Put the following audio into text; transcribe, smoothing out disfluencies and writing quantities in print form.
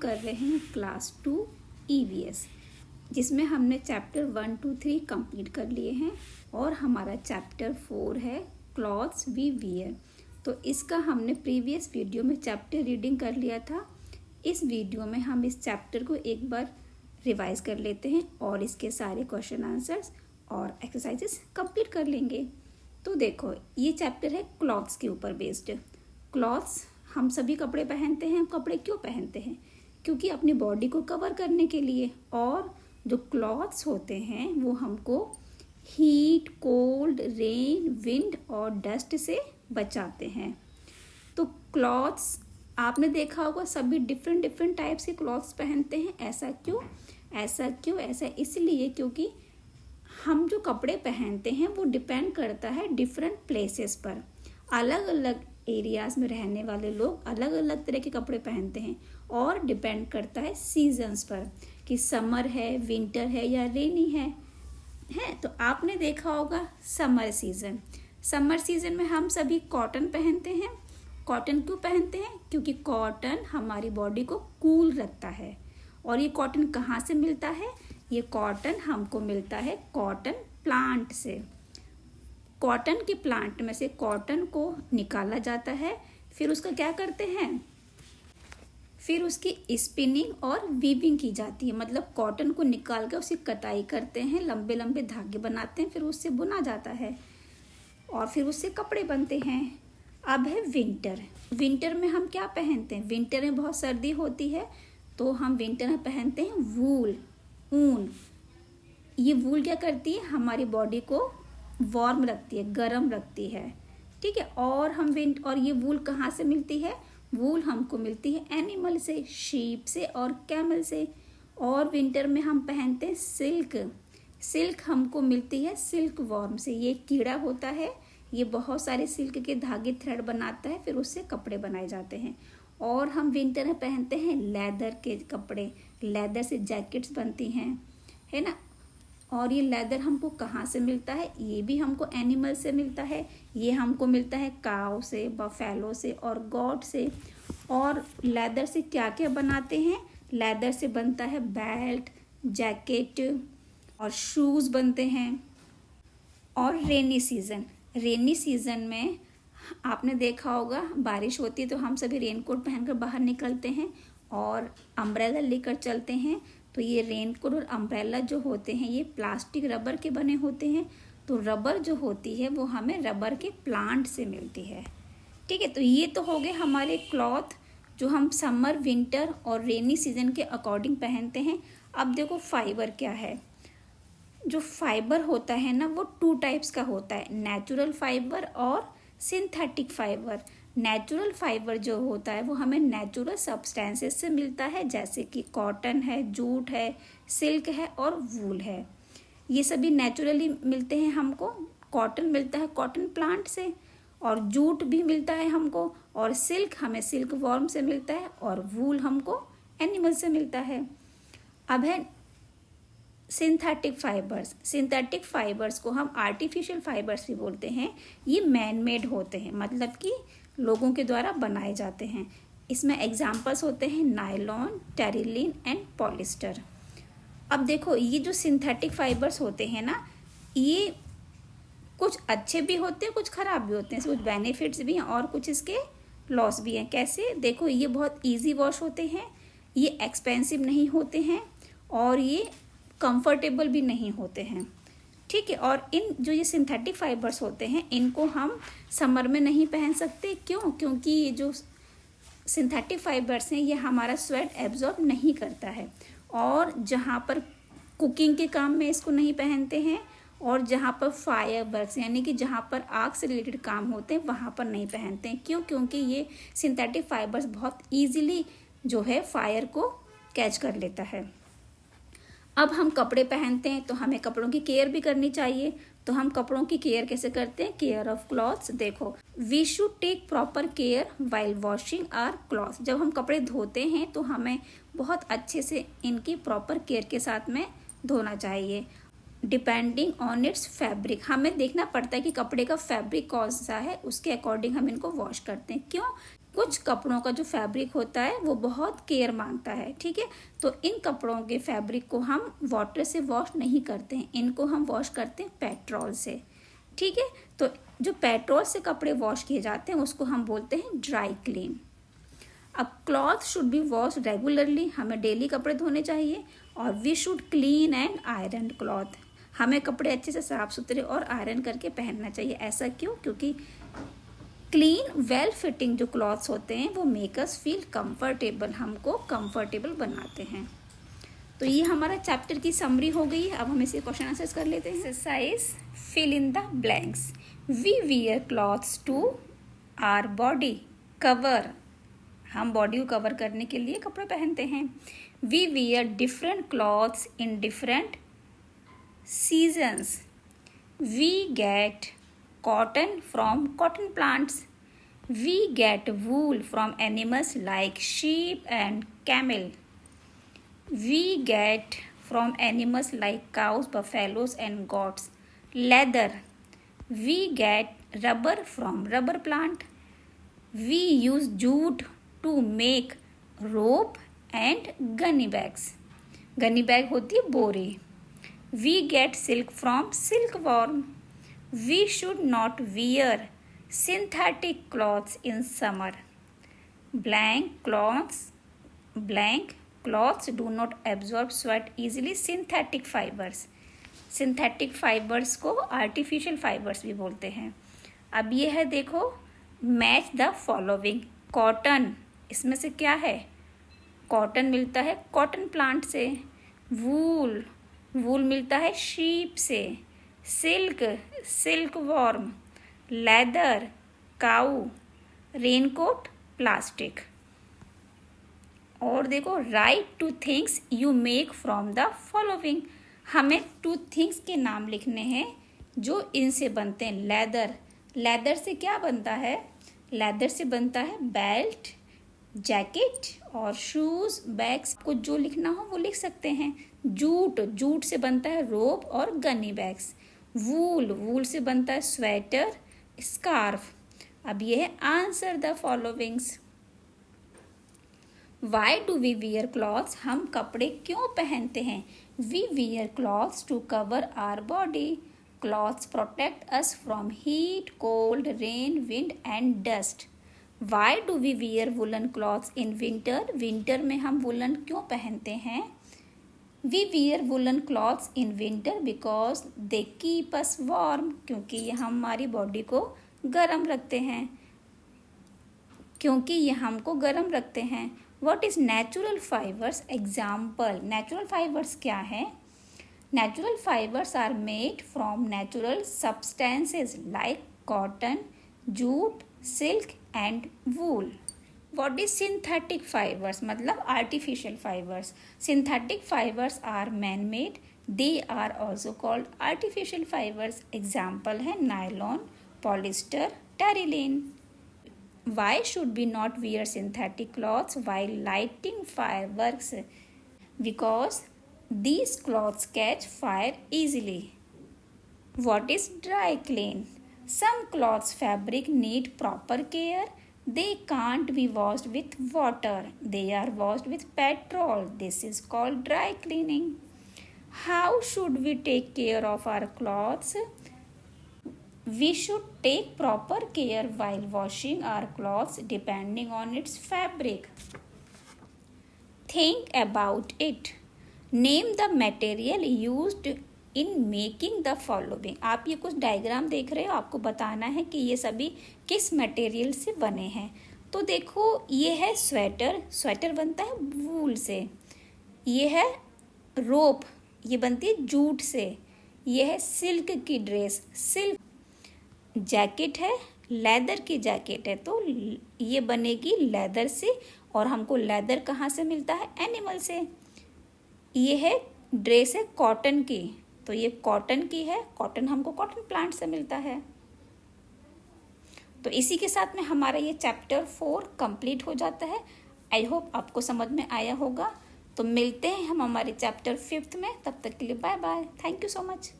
कर रहे हैं क्लास 2 EVS, जिसमें हमने चैप्टर 1, 2, 3 कंप्लीट कर लिए हैं और हमारा चैप्टर 4 है क्लॉथ्स वी वियर। तो इसका हमने प्रीवियस वीडियो में चैप्टर रीडिंग कर लिया था। इस वीडियो में हम इस चैप्टर को एक बार रिवाइज कर लेते हैं और इसके सारे क्वेश्चन आंसर्स और एक्सरसाइजेस कंप्लीट कर लेंगे। तो देखो, ये चैप्टर है क्लॉथ्स के ऊपर बेस्ड। क्लॉथ्स, हम सभी कपड़े पहनते हैं। हम कपड़े क्यों पहनते हैं? क्योंकि अपनी बॉडी को कवर करने के लिए। और जो क्लॉथ्स होते हैं वो हमको हीट, कोल्ड, रेन, विंड और डस्ट से बचाते हैं। तो क्लॉथ्स आपने देखा होगा, सभी डिफरेंट टाइप्स के क्लॉथ्स पहनते हैं। ऐसा क्यों? ऐसा इसलिए क्योंकि हम जो कपड़े पहनते हैं वो डिपेंड करता है डिफरेंट प्लेसेस पर। अलग अलग एरियाज में रहने वाले लोग अलग अलग तरह के कपड़े पहनते हैं और डिपेंड करता है सीजन्स पर कि समर है, विंटर है या रेनी है। तो आपने देखा होगा समर सीजन में हम सभी कॉटन पहनते हैं। कॉटन क्यों पहनते हैं? क्योंकि कॉटन हमारी बॉडी को कूल रखता है। और ये कॉटन कहाँ से मिलता है? ये कॉटन हमको मिलता है कॉटन प्लांट से। कॉटन के प्लांट में से कॉटन को निकाला जाता है, फिर उसका क्या करते हैं? फिर उसकी स्पिनिंग और वीविंग की जाती है। मतलब कॉटन को निकाल कर उसकी कटाई करते हैं, लंबे लंबे धागे बनाते हैं, फिर उससे बुना जाता है और फिर उससे कपड़े बनते हैं। अब है विंटर में हम क्या पहनते हैं? विंटर में बहुत सर्दी होती है तो हम विंटर में पहनते हैं ऊन। ये वूल क्या करती है? हमारी बॉडी को वार्म रखती है, गर्म रखती है। ठीक है। और ये वूल कहाँ से मिलती है? वूल हमको मिलती है एनिमल से, शीप से और कैमल से। और विंटर में हम पहनते हैं सिल्क हमको मिलती है सिल्क वॉर्म से। ये कीड़ा होता है, ये बहुत सारे सिल्क के धागे थ्रेड बनाता है, फिर उससे कपड़े बनाए जाते हैं। और हम विंटर में पहनते हैं लेदर के कपड़े। लेदर से जैकेट्स बनती हैं, है ना। और ये लेदर हमको कहाँ से मिलता है? ये भी हमको एनिमल से मिलता है। ये हमको मिलता है काऊ से, बफेलो से और गॉट से। और लेदर से क्या क्या बनाते हैं? लेदर से बनता है बेल्ट, जैकेट और शूज़ बनते हैं। और रेनी सीज़न में आपने देखा होगा, बारिश होती है तो हम सभी रेनकोट पहनकर बाहर निकलते हैं और अम्ब्रेला लेकर चलते हैं। तो ये रेनकोट और अम्ब्रेला जो होते हैं ये प्लास्टिक रबर के बने होते हैं। तो रबर जो होती है वो हमें रबर के प्लांट से मिलती है। ठीक है। तो ये तो हो गए हमारे क्लॉथ जो हम समर, विंटर और रेनी सीजन के अकॉर्डिंग पहनते हैं। अब देखो फाइबर क्या है। जो फाइबर होता है ना वो 2 टाइप्स का होता है, नेचुरल फाइबर और सिंथेटिक फाइबर। नेचुरल फाइबर जो होता है वो हमें नेचुरल सब्सटेंसेस से मिलता है, जैसे कि कॉटन है, जूट है, सिल्क है और वूल है। ये सभी नेचुरली मिलते हैं हमको। कॉटन मिलता है कॉटन प्लांट से और जूट भी मिलता है हमको, और सिल्क हमें सिल्क वॉर्म से मिलता है और वूल हमको एनिमल से मिलता है। अब है सिंथेटिक फाइबर्स को हम आर्टिफिशियल फाइबर्स भी बोलते हैं। ये मैन मेड होते हैं, मतलब कि लोगों के द्वारा बनाए जाते हैं। इसमें एग्जाम्पल्स होते हैं नायलॉन, टेरिलिन एंड पॉलिस्टर। अब देखो, ये जो सिंथेटिक फाइबर्स होते हैं ना, ये कुछ अच्छे भी होते हैं, कुछ खराब भी होते हैं। कुछ बेनिफिट्स भी हैं और कुछ इसके लॉस भी हैं। कैसे? देखो, ये बहुत ईजी वॉश होते हैं, ये एक्सपेंसिव नहीं होते हैं और ये कंफर्टेबल भी नहीं होते हैं। ठीक है। और ये सिंथेटिक फाइबर्स होते हैं, इनको हम समर में नहीं पहन सकते। क्यों? क्योंकि ये जो सिंथेटिक फाइबर्स हैं ये हमारा स्वेट एब्जॉर्ब नहीं करता है। और जहाँ पर कुकिंग के काम में इसको नहीं पहनते हैं, और जहाँ पर फायर वर्क्स यानी कि जहाँ पर आग से रिलेटेड काम होते हैं वहाँ पर नहीं पहनते हैं। क्यों? क्योंकि ये सिंथेटिक फाइबर्स बहुत ईजिली जो है फायर को कैच कर लेता है। अब हम कपड़े पहनते हैं तो हमें कपड़ों की केयर भी करनी चाहिए। तो हम कपड़ों की केयर कैसे करते हैं? Care of clothes. देखो, we should take proper care while washing our clothes. जब हम कपड़े धोते हैं तो हमें बहुत अच्छे से इनकी प्रॉपर केयर के साथ में धोना चाहिए। डिपेंडिंग ऑन इट्स फैब्रिक, हमें देखना पड़ता है कि कपड़े का फैब्रिक कौन सा है, उसके अकॉर्डिंग हम इनको वॉश करते हैं। क्यों? कुछ कपड़ों का जो फैब्रिक होता है वो बहुत केयर मांगता है, ठीक है। तो इन कपड़ों के फैब्रिक को हम वाटर से वॉश नहीं करते हैं, इनको हम वॉश करते हैं पेट्रोल से, ठीक है। तो जो पेट्रोल से कपड़े वॉश किए जाते हैं उसको हम बोलते हैं ड्राई क्लीन। अब cloth should be wash regularly, हमें डेली कपड़े धोने चाहिए। और we should clean and iron cloth, हमें कपड़े अच्छे से साफ सुथरे और आयरन करके पहनना चाहिए। ऐसा क्यों? क्योंकि क्लीन वेल फिटिंग जो क्लॉथ्स होते हैं वो मेक अस फील कंफर्टेबल, हमको कंफर्टेबल बनाते हैं। तो ये हमारा चैप्टर की समरी हो गई है। अब हम इसे क्वेश्चन आंसर्स कर लेते हैं। Exercise fill in the blanks. We wear clothes to our body cover, हम बॉडी को कवर करने के लिए कपड़े पहनते हैं। We wear different clothes in different seasons. We get cotton from cotton plants. We get wool from animals like sheep and camel. We get from animals like cows, buffaloes and goats. Leather. We get rubber from rubber plant. We use jute to make rope and gunny bags. Gunny bag होती है बोरी. We get silk from silkworm. We should not wear synthetic clothes in summer. Blank cloths do not absorb sweat easily. Synthetic fibers. Synthetic fibers को artificial fibers भी बोलते हैं। अब ये है देखो, मैच द फॉलोइंग। कॉटन, इसमें से क्या है? कॉटन मिलता है कॉटन प्लांट से। वूल मिलता है शीप से। सिल्क वॉर्म, लेदर काऊ, रेनकोट प्लास्टिक। और देखो, right two things you make from the following, हमें 2 थिंग्स के नाम लिखने हैं जो इनसे बनते हैं। लेदर से क्या बनता है? लेदर से बनता है बेल्ट, जैकेट और शूज, बैग्स। को जो लिखना हो वो लिख सकते हैं। जूट से बनता है रोप और गनी बैग्स। वूल से बनता है स्वेटर, स्कार्फ। अब ये है answer the followings. Why do we wear clothes, हम कपड़े क्यों पहनते हैं? We wear clothes to cover our body. Clothes protect us from heat, cold, rain, wind and dust. Why do we wear woollen clothes in winter, winter में हम woollen क्यों पहनते हैं? We wear woollen clothes in winter because they keep us warm, क्योंकि ये हमारी body को गर्म रखते हैं, what is natural fibres example? Natural fibres क्या है? Natural fibres are made from natural substances like cotton, jute, silk and wool. What is synthetic fibers? मतलब artificial fibers. Synthetic fibers are man-made. They are also called artificial fibers. Example है nylon, polyester, terylene. Why should we not wear synthetic clothes while lighting fireworks? Because these clothes catch fire easily. What is dry clean? Some clothes fabric need proper care. They can't be washed with water. They are washed with petrol. This is called dry cleaning. How should we take care of our clothes? We should take proper care while washing our clothes depending on its fabric. Think about it. Name the material used in making the following. आप ये कुछ diagram देख रहे हो, आपको बताना है कि ये सभी किस मटेरियल से बने हैं। तो देखो, ये है स्वेटर बनता है वूल से। ये है रोप, ये बनती है जूट से। ये है सिल्क की ड्रेस, सिल्क। जैकेट है, लेदर की जैकेट है, तो ये बनेगी लेदर से। और हमको लेदर कहाँ से मिलता है? एनिमल से। ये है ड्रेस है कॉटन की, तो ये कॉटन की है। कॉटन हमको कॉटन प्लांट से मिलता है। तो इसी के साथ में हमारा ये चैप्टर 4 कंप्लीट हो जाता है। आई होप आपको समझ में आया होगा। तो मिलते हैं हम हमारे चैप्टर 5 में। तब तक के लिए bye bye. Thank you so much.